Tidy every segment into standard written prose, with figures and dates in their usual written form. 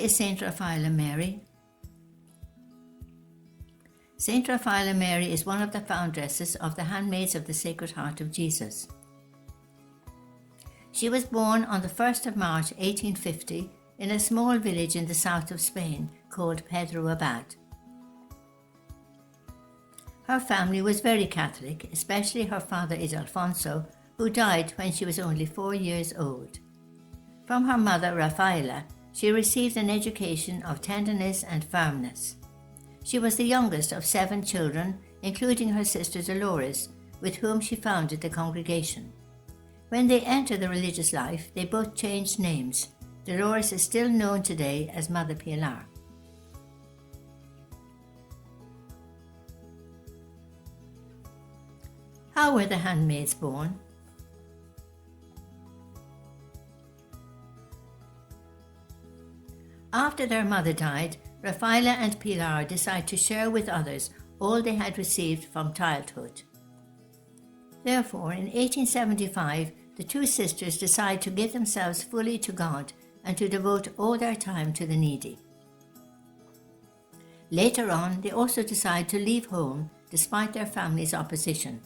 is Saint Raphaela Mary? Saint Raphaela Mary is one of the foundresses of the Handmaids of the Sacred Heart of Jesus. She was born on the 1st of March 1850 in a small village in the south of Spain called Pedro Abad. Her family was very Catholic, especially her father is Alfonso, who died when she was only 4 years old. From her mother, Raphaela, she received an education of tenderness and firmness. She was the youngest of 7 children, including her sister Dolores, with whom she founded the congregation. When they entered the religious life, they both changed names. Dolores is still known today as Mother Pilar. How were the handmaids born? After their mother died, Raphaela and Pilar decided to share with others all they had received from childhood. Therefore, in 1875, the 2 sisters decided to give themselves fully to God and to devote all their time to the needy. Later on, they also decided to leave home despite their family's opposition.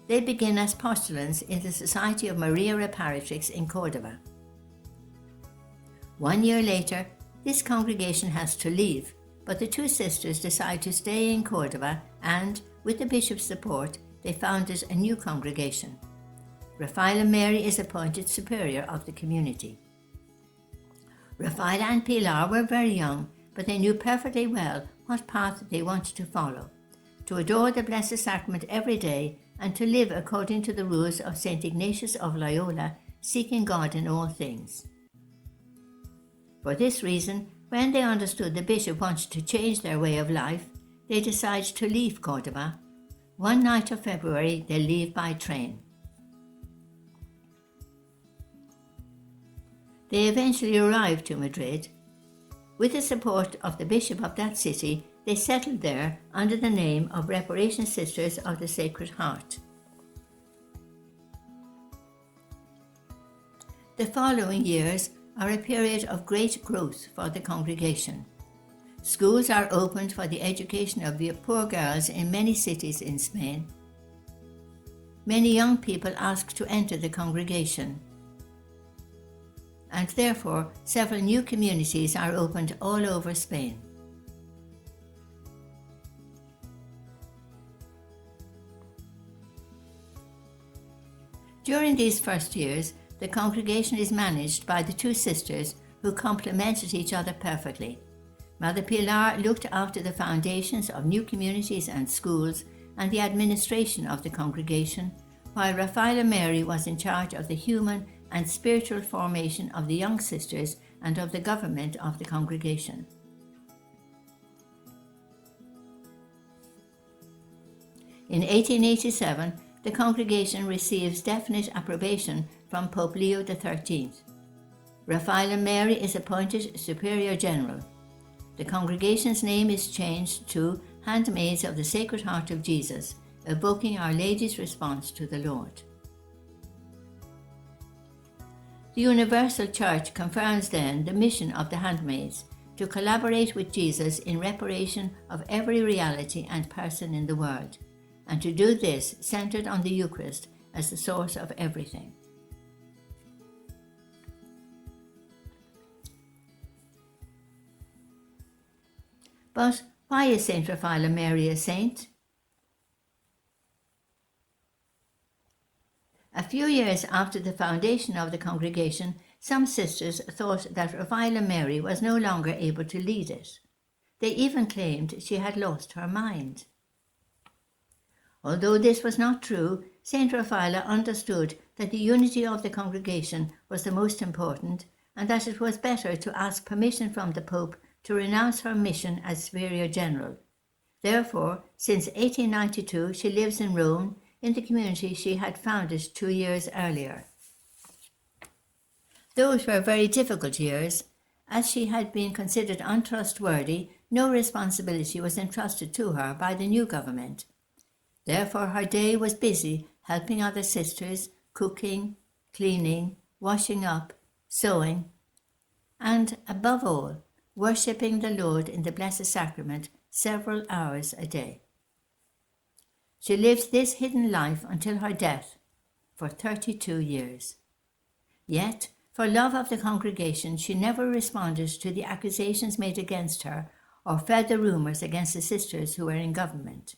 They begin as postulants in the Society of Maria Reparatrix in Córdoba. 1 year later, this congregation has to leave, but the 2 sisters decide to stay in Córdoba and, with the bishop's support, they founded a new congregation. Raphaela Mary is appointed superior of the community. Raphaela and Pilar were very young, but they knew perfectly well what path they wanted to follow: to adore the Blessed Sacrament every day and to live according to the rules of St. Ignatius of Loyola, seeking God in all things. For this reason, when they understood the bishop wanted to change their way of life, they decided to leave Córdoba. One night of February, they leave by train. They eventually arrived to Madrid. With the support of the bishop of that city, they settled there under the name of Reparation Sisters of the Sacred Heart. The following years are a period of great growth for the congregation. Schools are opened for the education of the poor girls in many cities in Spain. Many young people ask to enter the congregation, and therefore several new communities are opened all over Spain. During these first years, the congregation is managed by the 2 sisters who complemented each other perfectly. Mother Pilar looked after the foundations of new communities and schools and the administration of the congregation, while Raphaela Mary was in charge of the human and spiritual formation of the young sisters and of the government of the congregation. In 1887, the congregation receives definite approbation from Pope Leo XIII. Raphaela Mary is appointed Superior General. The congregation's name is changed to Handmaids of the Sacred Heart of Jesus, evoking Our Lady's response to the Lord. The Universal Church confirms then the mission of the handmaids to collaborate with Jesus in reparation of every reality and person in the world, and to do this centered on the Eucharist as the source of everything. But why is Saint Raphaela Mary a saint? A few years after the foundation of the congregation, some sisters thought that Raphaela Mary was no longer able to lead it. They even claimed she had lost her mind. Although this was not true, Saint Raphaela understood that the unity of the congregation was the most important and that it was better to ask permission from the Pope to renounce her mission as Superior General. Therefore, since 1892, she lives in Rome, in the community she had founded 2 years earlier. Those were very difficult years. As she had been considered untrustworthy, no responsibility was entrusted to her by the new government. Therefore, her day was busy helping other sisters, cooking, cleaning, washing up, sewing. and, above all, worshipping the Lord in the Blessed Sacrament several hours a day. She lived this hidden life until her death, for 32 years. Yet, for love of the congregation, she never responded to the accusations made against her or fed the rumours against the sisters who were in government.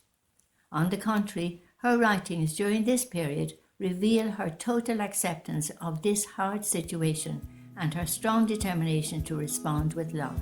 On the contrary, her writings during this period reveal her total acceptance of this hard situation and her strong determination to respond with love.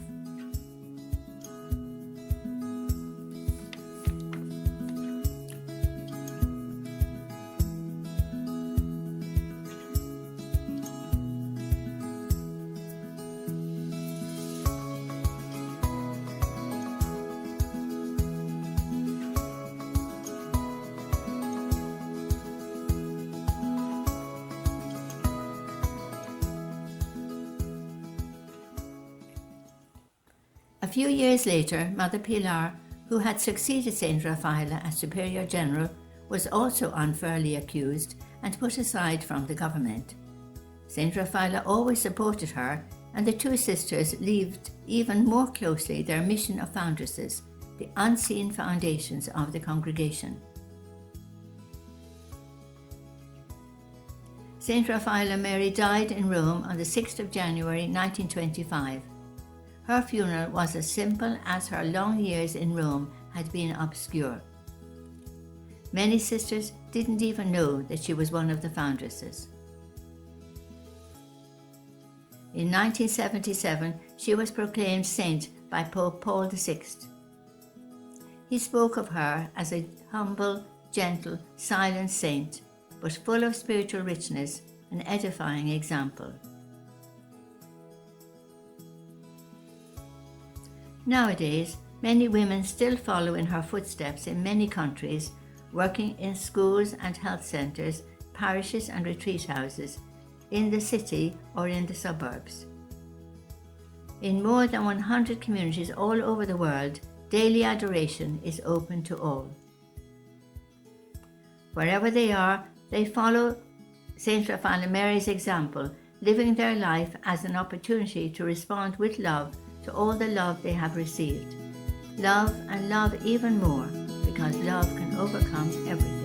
A few years later, Mother Pilar, who had succeeded Saint Raphaela as Superior General, was also unfairly accused and put aside from the government. Saint Raphaela always supported her, and the two sisters lived even more closely their mission of foundresses, the unseen foundations of the congregation. Saint Raphaela Mary died in Rome on the 6th of January 1925. Her funeral was as simple as her long years in Rome had been obscure. Many sisters didn't even know that she was one of the foundresses. In 1977, she was proclaimed saint by Pope Paul VI. He spoke of her as a humble, gentle, silent saint, but full of spiritual richness, an edifying example. Nowadays, many women still follow in her footsteps in many countries, working in schools and health centres, parishes and retreat houses, in the city or in the suburbs. In more than 100 communities all over the world, daily adoration is open to all. Wherever they are, they follow Saint Raphaela Mary's example, living their life as an opportunity to respond with love to all the love they have received. Love and love even more, because love can overcome everything.